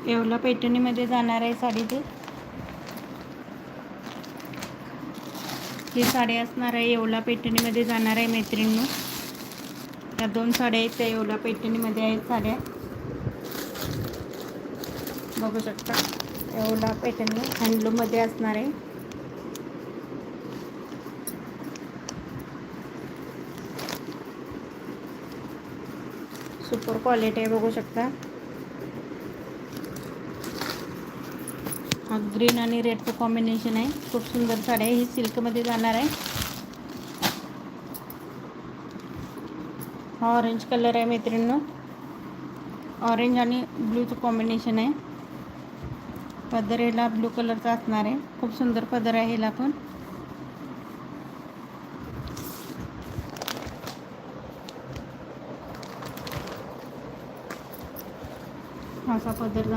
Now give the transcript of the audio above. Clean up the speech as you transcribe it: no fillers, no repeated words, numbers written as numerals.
येवला पैठणीमध्ये जाणार आहे साडी ती. ही साडी असणार आहे येवला पैठणीमध्ये जाणार आहे मैत्रिणींनो. या 2 साड्या आहेत त्या येवला पैठणीमध्ये आहेत साड्या. बघू शकता येवला पैठणी हँडलूममध्ये असणार आहे. सुपर क्वालिटी आहे बघू शकता. हा ग्रीन आणि रेडचं कॉम्बिनेशन आहे. खूप सुंदर साडी आहे. ही सिल्कमध्ये जाणार आहे. हा ऑरेंज कलर आहे मैत्रिणींनो. ऑरेंज आणि ब्ल्यूचं कॉम्बिनेशन आहे. पदर ह्याला ब्लू कलरचा असणार आहे. खूप सुंदर पदर आहे ह्याला पण. असा पदर जाणार.